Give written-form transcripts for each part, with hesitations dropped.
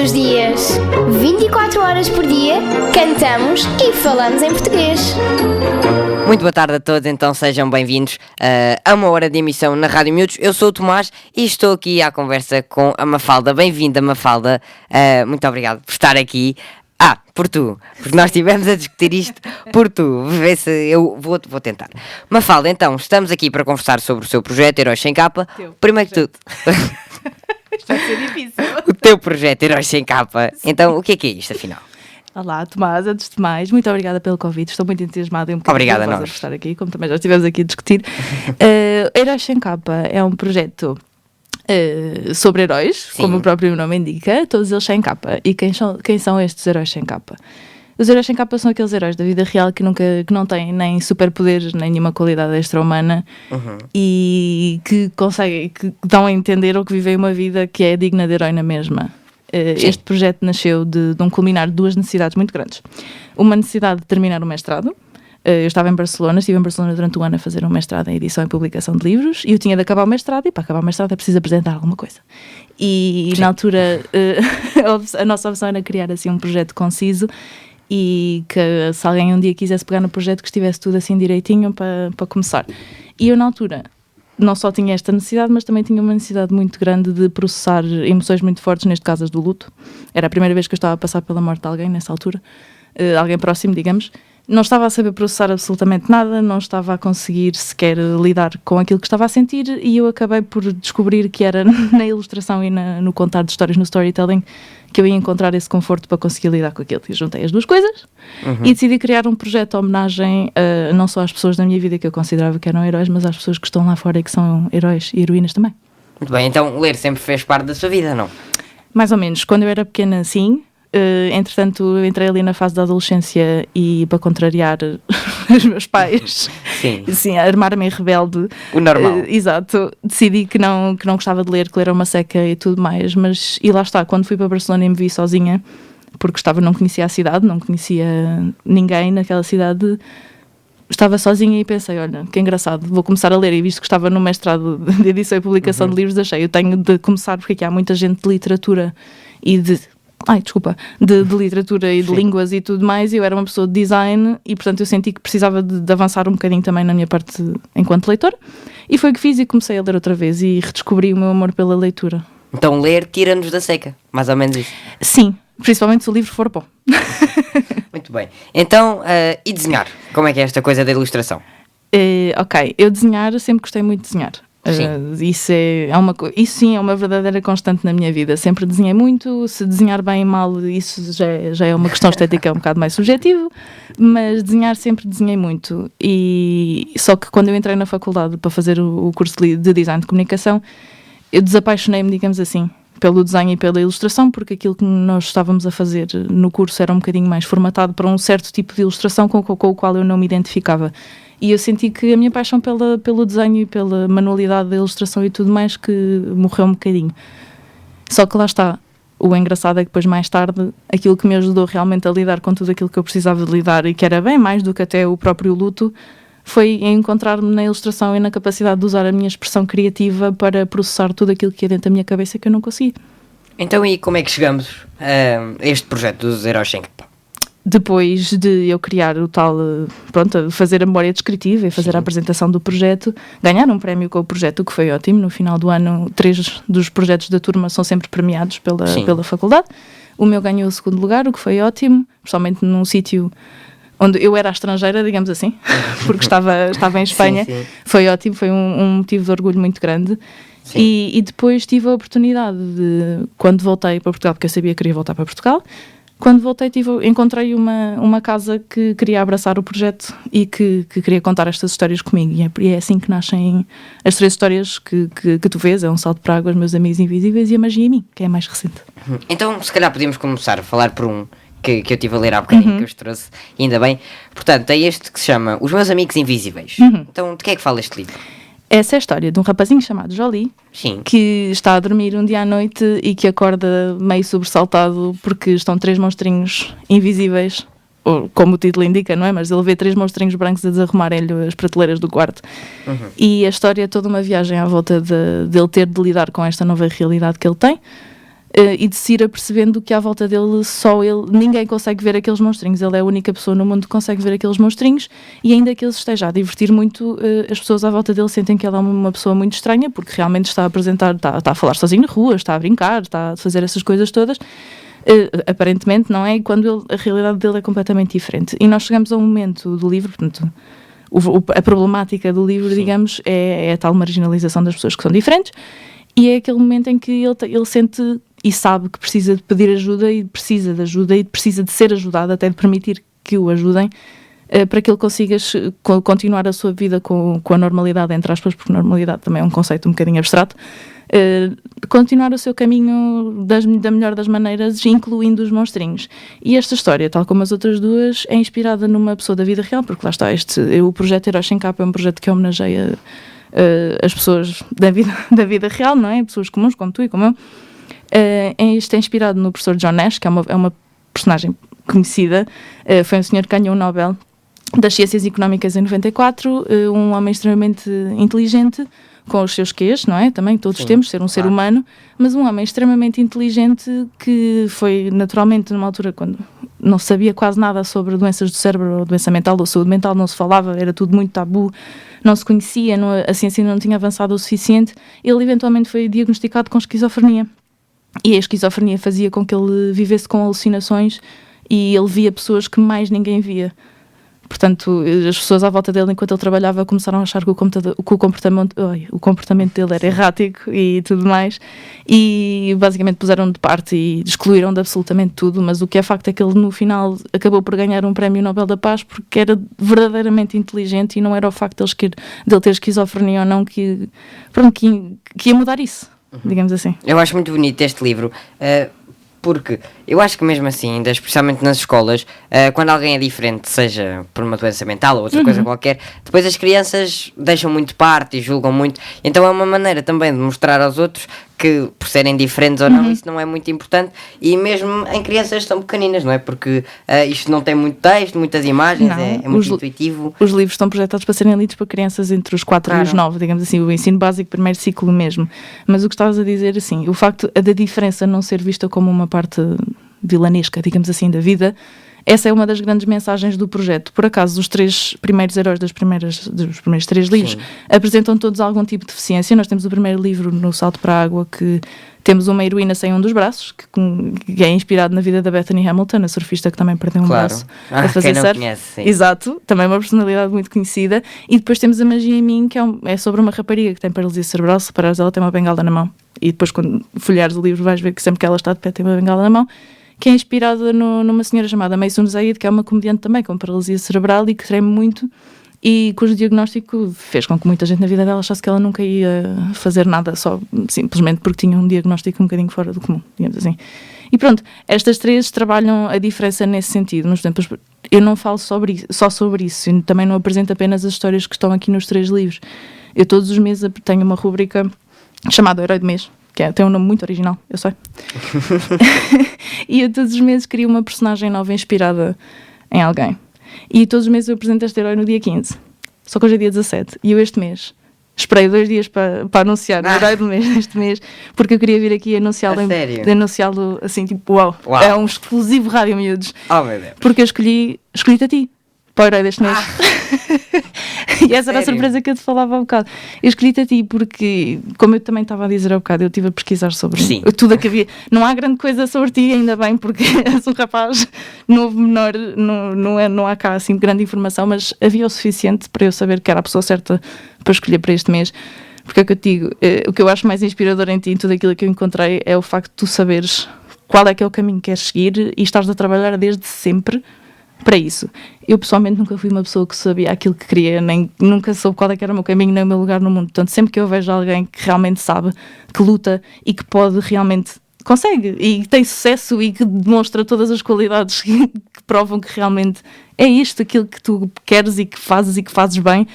os dias, 24 horas por dia, cantamos e falamos em português. Muito boa tarde a todos, então sejam bem-vindos a uma hora de emissão na Rádio Miúdos. Eu sou o Tomás e estou aqui à conversa com a Mafalda. Bem-vinda, Mafalda. Muito obrigado por estar aqui. Porque nós estivemos a discutir isto por tu. Vê se eu vou tentar. Mafalda, então, estamos aqui para conversar sobre o seu projeto Heróis Sem Capa. Primeiro que tudo... Isto vai ser difícil. O teu projeto Heróis Sem Capa. Sim. Então, o que é isto, afinal? Olá, Tomás, antes de mais, muito obrigada pelo convite. Estou muito entusiasmada e um bocadinho nervosa por estar aqui, como também já estivemos aqui a discutir. Heróis Sem Capa é um projeto sobre heróis, sim, como o próprio nome indica, todos eles sem capa. E quem são estes heróis sem capa? Os heróis sem capa são aqueles heróis da vida real que não têm nem superpoderes, nem nenhuma qualidade extra-humana, e que dão a entender ou que vivem uma vida que é digna de herói na mesma. Este projeto nasceu de um culminar de duas necessidades muito grandes. Uma necessidade de terminar o mestrado. Eu estive em Barcelona durante um ano a fazer um mestrado em edição e publicação de livros, e eu tinha de acabar o mestrado, e para acabar o mestrado é preciso apresentar alguma coisa. E na altura a nossa opção era criar assim um projeto conciso, e que se alguém um dia quisesse pegar no projeto, que estivesse tudo assim direitinho para começar. E eu na altura não só tinha esta necessidade, mas também tinha uma necessidade muito grande de processar emoções muito fortes, neste caso as do luto. Era a primeira vez que eu estava a passar pela morte de alguém nessa altura, alguém próximo, digamos. Não estava a saber processar absolutamente nada, não estava a conseguir sequer lidar com aquilo que estava a sentir, e eu acabei por descobrir que era na ilustração e no contar de histórias, no storytelling, que eu ia encontrar esse conforto para conseguir lidar com aquilo. E juntei as duas coisas e decidi criar um projeto de homenagem não só às pessoas da minha vida que eu considerava que eram heróis, mas às pessoas que estão lá fora e que são heróis e heroínas também. Muito bem, então ler sempre fez parte da sua vida, não? Mais ou menos. Quando eu era pequena, sim. Entretanto, eu entrei ali na fase da adolescência e, para contrariar os meus pais, sim, armar-me em rebelde, o normal, exato, decidi que não gostava de ler, que ler era uma seca e tudo mais. Mas, e lá está, quando fui para Barcelona e me vi sozinha, porque não conhecia a cidade, não conhecia ninguém naquela cidade, estava sozinha e pensei, olha, que engraçado, vou começar a ler. E visto que estava no mestrado de edição e publicação de livros, achei, eu tenho de começar, porque aqui há muita gente de literatura e de literatura e de línguas e tudo mais, e eu era uma pessoa de design, e portanto eu senti que precisava de avançar um bocadinho também na minha parte enquanto leitora, e foi o que fiz, e comecei a ler outra vez e redescobri o meu amor pela leitura. Então ler tira-nos da seca, mais ou menos isso. Sim, principalmente se o livro for bom. Muito bem, então e desenhar? Como é que é esta coisa da ilustração? Ok, eu desenhar, sempre gostei muito de desenhar. Isso sim é uma verdadeira constante na minha vida. Sempre desenhei muito. Se desenhar bem e mal, isso já é uma questão estética, é um bocado mais subjetivo, mas desenhar sempre desenhei muito. E só que quando eu entrei na faculdade para fazer o curso de design de comunicação, eu desapaixonei-me, digamos assim, pelo desenho e pela ilustração, porque aquilo que nós estávamos a fazer no curso era um bocadinho mais formatado para um certo tipo de ilustração com o qual eu não me identificava. E eu senti que a minha paixão pelo desenho e pela manualidade da ilustração e tudo mais que morreu um bocadinho. Só que lá está, o engraçado é que depois, mais tarde, aquilo que me ajudou realmente a lidar com tudo aquilo que eu precisava de lidar, e que era bem mais do que até o próprio luto, foi encontrar-me na ilustração e na capacidade de usar a minha expressão criativa para processar tudo aquilo que ia dentro da minha cabeça que eu não consegui. Então, e como é que chegamos a este projeto dos Heróis Sem Capa? Depois de eu criar o tal, fazer a memória descritiva e fazer a apresentação do projeto, ganhar um prémio com o projeto, o que foi ótimo. No final do ano, 3 dos projetos da turma são sempre premiados pela faculdade. O meu ganhou o 2º lugar, o que foi ótimo, principalmente num sítio onde eu era a estrangeira, digamos assim, porque estava em Espanha. Sim. Foi ótimo, foi um motivo de orgulho muito grande. E depois tive a oportunidade de, quando voltei para Portugal, porque eu sabia que queria voltar para Portugal, quando voltei encontrei uma casa que queria abraçar o projeto e que queria contar estas histórias comigo, e é assim que nascem as 3 histórias que tu vês. É Um Salto para Água, Os Meus Amigos Invisíveis e A Magia em Mim, que é a mais recente. Então se calhar podíamos começar a falar por um que eu estive a ler há bocadinho, que eu vos trouxe, ainda bem. Portanto, é este que se chama Os Meus Amigos Invisíveis. Então, de que é que fala este livro? Essa é a história de um rapazinho chamado Jolie, que está a dormir um dia à noite e que acorda meio sobressaltado porque estão 3 monstrinhos invisíveis, ou como o título indica, não é? Mas ele vê 3 monstrinhos brancos a desarrumarem-lhe as prateleiras do quarto. E a história é toda uma viagem à volta dele ter de lidar com esta nova realidade que ele tem. e de se ir apercebendo que à volta dele ninguém consegue ver aqueles monstrinhos, ele é a única pessoa no mundo que consegue ver aqueles monstrinhos, e ainda que ele se esteja a divertir muito, as pessoas à volta dele sentem que ele é uma pessoa muito estranha, porque realmente está a apresentar, está a falar sozinho na rua, está a brincar, está a fazer essas coisas todas, aparentemente, não é? E quando a realidade dele é completamente diferente. E nós chegamos a um momento do livro, portanto, a problemática do livro, digamos, é a tal marginalização das pessoas que são diferentes, e é aquele momento em que ele sente e sabe que precisa de pedir ajuda e precisa de ajuda e precisa de ser ajudado, até de permitir que o ajudem, para que ele consiga continuar a sua vida com a normalidade, entre aspas, porque normalidade também é um conceito um bocadinho abstrato, continuar o seu caminho da melhor das maneiras, incluindo os monstrinhos. E esta história, tal como as outras duas, é inspirada numa pessoa da vida real, porque lá está, o projeto Heróis Sem Capa é um projeto que homenageia as pessoas da vida real, não é? Pessoas comuns, como tu e como eu. Isto é inspirado no professor John Nash, que é uma personagem conhecida, foi um senhor que ganhou o Nobel das Ciências Económicas em 94, um homem extremamente inteligente, com os seus quês, não é? Também todos temos, ser um ser humano, mas um homem extremamente inteligente que foi naturalmente numa altura quando não sabia quase nada sobre doenças do cérebro ou doença mental ou saúde mental, não se falava, era tudo muito tabu, não se conhecia, a ciência não tinha avançado o suficiente. Ele eventualmente foi diagnosticado com esquizofrenia, e a esquizofrenia fazia com que ele vivesse com alucinações e ele via pessoas que mais ninguém via. Portanto, as pessoas à volta dele, enquanto ele trabalhava, começaram a achar que o comportamento dele era errático e tudo mais, e basicamente puseram de parte e excluíram de absolutamente tudo. Mas o que é facto é que ele no final acabou por ganhar um prémio Nobel da Paz porque era verdadeiramente inteligente, e não era o facto dele ter esquizofrenia ou não que ia mudar isso, digamos assim. Eu acho muito bonito este livro, porque eu acho que mesmo assim, especialmente nas escolas, quando alguém é diferente, seja por uma doença mental ou outra coisa qualquer, depois as crianças deixam muito parte e julgam muito. Então é uma maneira também de mostrar aos outros que, por serem diferentes ou não, isso não é muito importante, e mesmo em crianças tão pequeninas, não é? Porque isto não tem muito texto, muitas imagens, Não, é muito intuitivo. Os livros estão projetados para serem lidos para crianças entre os 4 e os 9, digamos assim, o ensino básico, primeiro ciclo mesmo. Mas o que estavas a dizer, assim, o facto da diferença não ser vista como uma parte vilanesca, digamos assim, da vida, essa é uma das grandes mensagens do projeto. Por acaso, os 3 primeiros heróis dos primeiros 3 livros apresentam todos algum tipo de deficiência. Nós temos o primeiro livro, No Salto para a Água, que temos uma heroína sem um dos braços, que é inspirado na vida da Bethany Hamilton, a surfista que também perdeu um braço a fazer quem não surf. conhece, sim. Exato, também uma personalidade muito conhecida. E depois temos A Magia em Mim, que é sobre uma rapariga que tem paralisia cerebral. Se reparares, ela tem uma bengala na mão. E depois, quando folheares o livro, vais ver que sempre que ela está de pé tem uma bengala na mão, que é inspirada numa senhora chamada Maysoon Zayid, que é uma comediante também com paralisia cerebral e que treme muito, e cujo diagnóstico fez com que muita gente na vida dela achasse que ela nunca ia fazer nada, só simplesmente porque tinha um diagnóstico um bocadinho fora do comum, digamos assim. E pronto, estas 3 trabalham a diferença nesse sentido. Mas, por exemplo, eu não falo só sobre isso, eu também não apresento apenas as histórias que estão aqui nos 3 livros. Eu todos os meses tenho uma rubrica chamada Herói do Mês, que tem um nome muito original, eu sei. E eu todos os meses crio uma personagem nova inspirada em alguém. E todos os meses eu apresento este herói no dia 15. Só que hoje é dia 17. E eu este mês esperei 2 dias para anunciar o herói do mês deste mês, porque eu queria vir aqui anunciá-lo assim, tipo, uau. É um exclusivo Rádio Miúdos. Oh, meu Deus. Porque eu escolhi-te a ti para o herói deste mês. E essa era a surpresa que eu te falava há bocado. Eu escolhi-te a ti porque, como eu também estava a dizer há bocado, eu estive a pesquisar sobre tudo o que havia. Não há grande coisa sobre ti, ainda bem, porque és um rapaz novo, menor, não há cá assim grande informação, mas havia o suficiente para eu saber que era a pessoa certa para escolher para este mês. Porque é o que eu te digo, o que eu acho mais inspirador em ti, em tudo aquilo que eu encontrei, é o facto de tu saberes qual é que é o caminho que queres seguir e estás a trabalhar desde sempre para isso. Eu pessoalmente nunca fui uma pessoa que sabia aquilo que queria, nem nunca soube qual é que era o meu caminho, nem o meu lugar no mundo. Portanto, sempre que eu vejo alguém que realmente sabe, que luta e que pode realmente, consegue e que tem sucesso e que demonstra todas as qualidades que provam que realmente é isto, aquilo que tu queres e que fazes bem,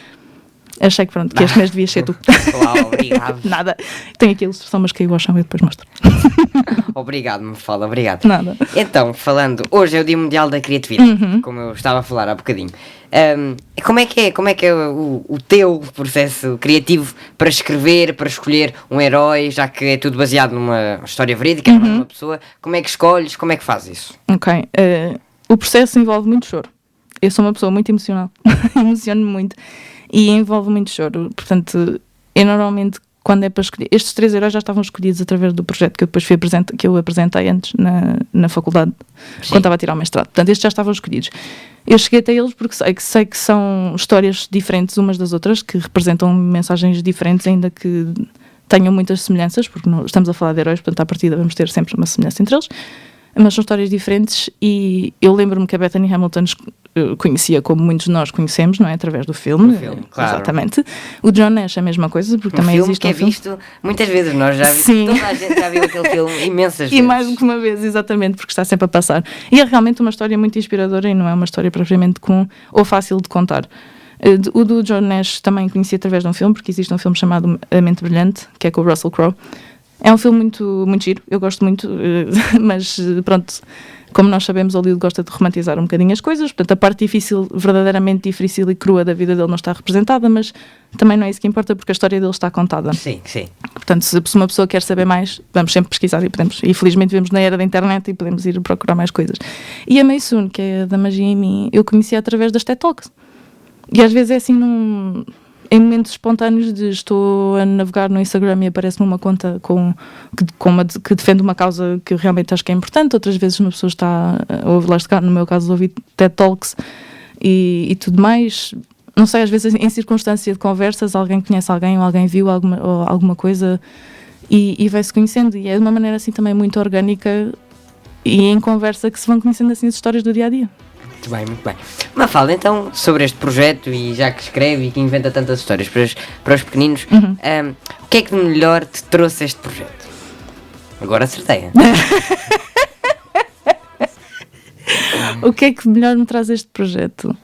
achei que pronto, que este mês devias ser tu. Uau, obrigado. Nada. Tenho aqui a ilustração, mas caiu ao chão e depois mostro. Obrigado, Mafalda, obrigado. Nada. Então, falando, hoje é o Dia Mundial da Criatividade, como eu estava a falar há bocadinho. Como é que é o teu processo criativo para escrever, para escolher um herói, já que é tudo baseado numa história verídica, numa pessoa? Como é que escolhes? Como é que fazes isso? Ok. O processo envolve muito choro. Eu sou uma pessoa muito emocional. Emociono-me muito. E envolve muito choro. Portanto, eu normalmente, quando é para escolher... Estes 3 heróis já estavam escolhidos através do projeto que eu depois que eu apresentei antes na faculdade, quando estava a tirar o mestrado. Portanto, estes já estavam escolhidos. Eu cheguei até eles porque sei que são histórias diferentes umas das outras, que representam mensagens diferentes, ainda que tenham muitas semelhanças, porque estamos a falar de heróis, portanto, à partida vamos ter sempre uma semelhança entre eles. Mas são histórias diferentes e eu lembro-me que a Bethany Hamilton conhecia como muitos de nós conhecemos, não é? Através do filme. Claro. Exatamente. O John Nash é a mesma coisa, porque também filme existe que é visto muitas vezes, nós já vimos, toda a gente já viu aquele filme imensas vezes. E mais do que uma vez, exatamente, porque está sempre a passar. E é realmente uma história muito inspiradora e não é uma história propriamente comum ou fácil de contar. O do John Nash também conheci através de um filme, porque existe um filme chamado A Mente Brilhante, que é com o Russell Crowe. É um filme muito, muito giro, eu gosto muito, mas pronto, como nós sabemos, o Hollywood gosta de romantizar um bocadinho as coisas, portanto a parte difícil, verdadeiramente difícil e crua da vida dele não está representada, mas também não é isso que importa, porque a história dele está contada. Sim, sim. Portanto, se uma pessoa quer saber mais, vamos sempre pesquisar e felizmente vivemos na era da internet e podemos ir procurar mais coisas. E a Mei Sun, que é da Magia em Mim, eu conheci através das TED Talks. E às vezes é assim em momentos espontâneos de estou a navegar no Instagram e aparece-me uma conta que defende uma causa que eu realmente acho que é importante, outras vezes uma pessoa está a ouvir, lá está, no meu caso ouvi TED Talks e tudo mais, não sei, às vezes em circunstância de conversas alguém conhece alguém ou alguém viu alguma coisa e vai-se conhecendo, e é de uma maneira assim também muito orgânica e em conversa que se vão conhecendo assim as histórias do dia-a-dia. Muito bem, muito bem. Mafalda, então, sobre este projeto e já que escreve e que inventa tantas histórias para os pequeninos, o que é que de melhor te trouxe este projeto? Agora acertei. O que é que melhor me traz este projeto?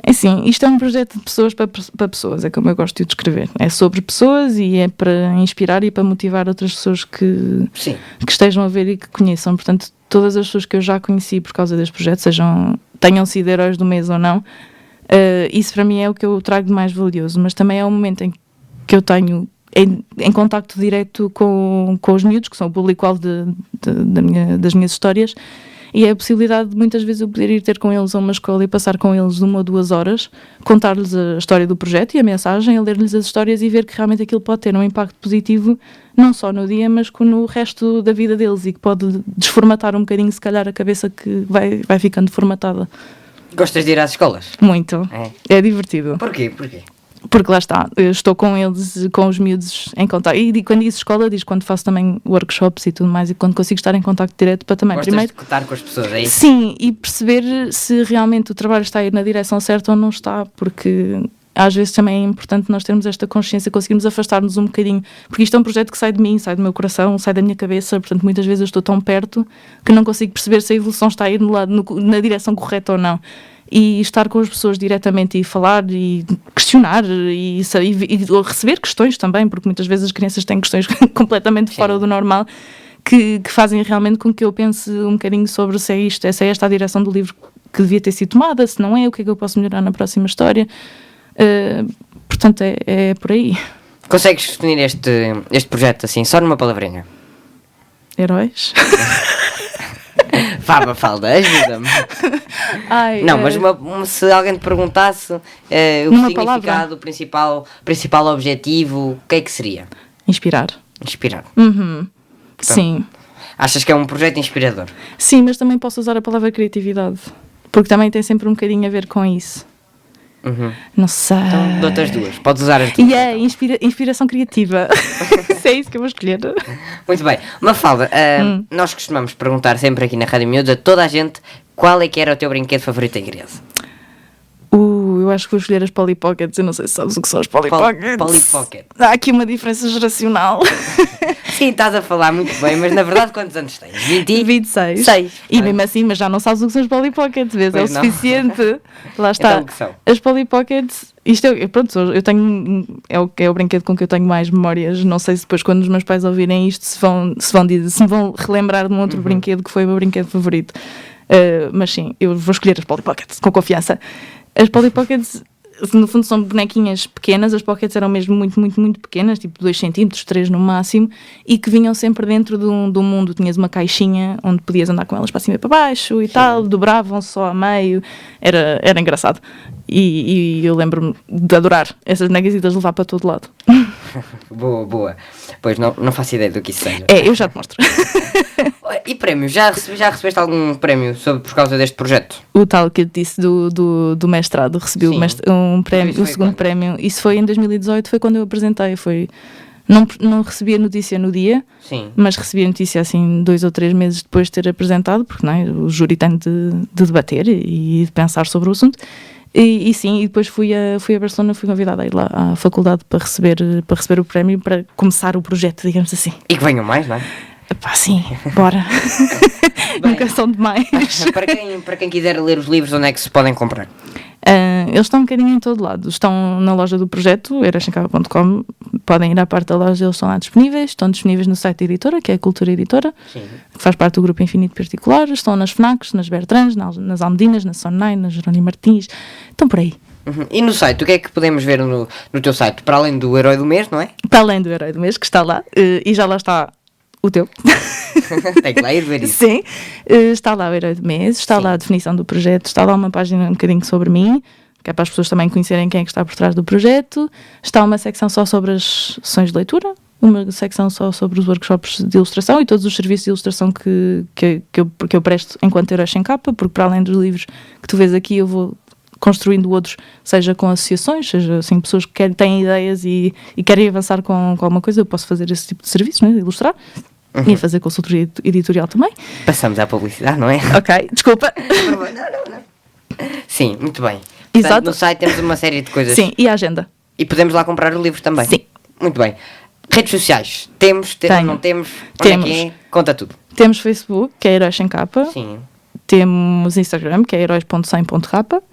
É assim, isto é um projeto de pessoas para pessoas, é como eu gosto de o descrever. É sobre pessoas e é para inspirar e para motivar outras pessoas que estejam a ver e que conheçam. Portanto, todas as pessoas que eu já conheci por causa deste projeto, tenham sido heróis do mês ou não, isso para mim é o que eu trago de mais valioso. Mas também é um momento em que eu tenho em contacto direto com os miúdos, que são o público-alvo das minhas histórias, e é a possibilidade de muitas vezes eu poder ir ter com eles a uma escola e passar com eles 1 ou 2 horas, contar-lhes a história do projeto e a mensagem, a ler-lhes as histórias e ver que realmente aquilo pode ter um impacto positivo, não só no dia, mas no resto da vida deles, e que pode desformatar um bocadinho, se calhar, a cabeça que vai ficando formatada. Gostas de ir às escolas? Muito. É divertido. Porquê? Porque lá está, eu estou com eles, com os miúdos em contato. E quando diz escola, diz quando faço também workshops e tudo mais, e quando consigo estar em contacto direto para também. Gostas primeiro de contar com as pessoas, é isso? Sim, e perceber se realmente o trabalho está a ir na direção certa ou não está, porque às vezes também é importante nós termos esta consciência, conseguirmos afastar-nos um bocadinho, porque isto é um projeto que sai de mim, sai do meu coração, sai da minha cabeça, portanto muitas vezes eu estou tão perto que não consigo perceber se a evolução está a ir na direção correta ou não. E estar com as pessoas diretamente e falar e questionar e receber questões também, porque muitas vezes as crianças têm questões completamente fora do normal, que fazem realmente com que eu pense um bocadinho sobre se é esta a direção do livro que devia ter sido tomada, se não é, o que é que eu posso melhorar na próxima história. Portanto, é por aí. Consegues definir este projeto assim, só numa palavrinha? Heróis? Vá, Mafalda, ajuda-me. Não, mas se alguém te perguntasse o significado, o principal objetivo, o que é que seria? Inspirar. Portanto, sim. Achas que é um projeto inspirador? Sim, mas também posso usar a palavra criatividade, porque também tem sempre um bocadinho a ver com isso. Não sei. Então, dou-te as duas. Podes usar as duas. E é inspiração criativa. Se é isso que eu vou escolher. Muito bem. Mafalda, nós costumamos perguntar sempre aqui na Rádio Miúdos a toda a gente qual é que era o teu brinquedo favorito da igreja. Eu eu acho que vou escolher as Polly Pockets. Eu não sei se sabes o que são as Polly Pockets. Polly Pocket. Há aqui uma diferença geracional. Sim, estás a falar muito bem, mas na verdade quantos anos tens? 26. Seis. E mesmo assim, mas já não sabes o que são as Polly Pockets, vês? É o Pois não. suficiente. Lá está. Então o que são? As Polly Pockets, isto é, pronto, eu tenho, é o brinquedo com que eu tenho mais memórias. Não sei se depois, quando os meus pais ouvirem isto, se me vão relembrar de um outro brinquedo que foi o meu brinquedo favorito. Mas sim, eu vou escolher as Polly Pockets, com confiança. As Polly Pockets, no fundo, são bonequinhas pequenas. As Pockets eram mesmo muito, muito, muito pequenas, tipo 2 centímetros, 3 no máximo, e que vinham sempre dentro de um mundo. Tinhas uma caixinha onde podias andar com elas para cima e para baixo e tal, dobravam só a meio, era engraçado. E eu lembro-me de adorar essas bonecas e de as levar para todo lado. Boa. Pois não faço ideia do que isso seja. Eu já te mostro. E prémios? Já recebeste algum prémio por causa deste projeto? O tal que eu te disse do mestrado, recebi um prémio, Isso o foi segundo quando? prémio. Isso foi em 2018, foi quando eu apresentei. Não recebi a notícia no dia, Sim. mas recebi a notícia assim 2 ou 3 meses depois de ter apresentado, porque não é? O júri tem de debater e de pensar sobre o assunto. E sim, e depois fui a Barcelona, fui convidada a ir lá à faculdade para receber o prémio, para começar o projeto, digamos assim. E que venham mais, não é? Epá, sim, bora. Nunca são demais. Para quem quiser ler os livros, onde é que se podem comprar? Eles estão um bocadinho em todo lado. Estão na loja do projeto, heróissemcapa.com. Podem ir à parte da loja, eles estão lá disponíveis. Estão disponíveis no site da editora, que é a Cultura Editora, Sim. que faz parte do grupo Infinito Particular. Estão nas FNACs, nas Bertrands, nas Almedinas, na Sonai, na Jerónimo Martins. Estão por aí. E no site, o que é que podemos ver no teu site? Para além do Herói do Mês, não é? Para além do Herói do Mês, que está lá, e já lá está o teu. Tem que lá ir ver isso. Sim, está lá o Herói do Mês, está lá a definição do projeto, está lá uma página um bocadinho sobre mim, que é para as pessoas também conhecerem quem é que está por trás do projeto. Está uma secção só sobre as sessões de leitura, uma secção só sobre os workshops de ilustração e todos os serviços de ilustração que eu presto enquanto Heróis Sem Capa, porque para além dos livros que tu vês aqui, eu vou construindo outros, seja com associações, seja assim, pessoas que têm ideias e querem avançar com alguma coisa. Eu posso fazer esse tipo de serviço, né? Ilustrar. E fazer consultoria editorial também. Passamos à publicidade, não é? Ok, desculpa. Não. Sim, muito bem. Exato. Portanto, no site temos uma série de coisas. Sim, e a agenda? E podemos lá comprar o livro também. Sim. Muito bem. Redes sociais? Temos, Tenho. não temos? Onde Temos. é que é? Conta tudo. Temos Facebook, que é Heróis Sem Capa. Sim. Temos Instagram, que é heróis.sem.capa.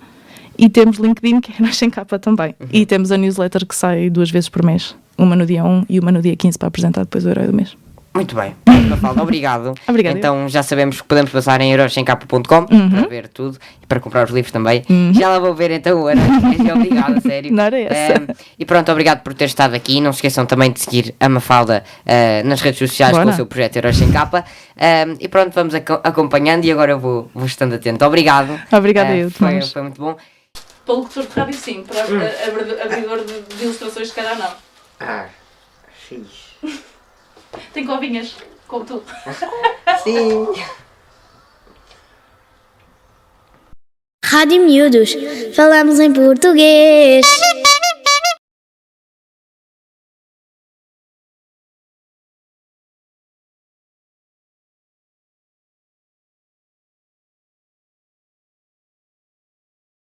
E temos LinkedIn, que é Heróis Sem Capa também. E temos a newsletter que sai 2 vezes por mês. Uma no dia 1 e uma no dia 15 para apresentar depois o Herói do Mês. Muito bem. Mafalda, obrigado. Obrigada. Então já sabemos que podemos passar em heróissemcapa.com para ver tudo e para comprar os livros também. Já lá vou ver então o Heróis do Mês. Obrigado, a sério. Não era essa. E pronto, obrigado por ter estado aqui. Não se esqueçam também de seguir a Mafalda nas redes sociais Bora. com o seu projeto Heróis Sem Capa. E pronto, vamos acompanhando e agora eu vou estando atento. Obrigado. Obrigada eu, Tomás. Foi muito bom. Para o locutor de rádio, sim. Para abridor de ilustrações, se calhar não. Fixe. Tem covinhas, como tu. Sim. Rádio Miúdos, falamos em português.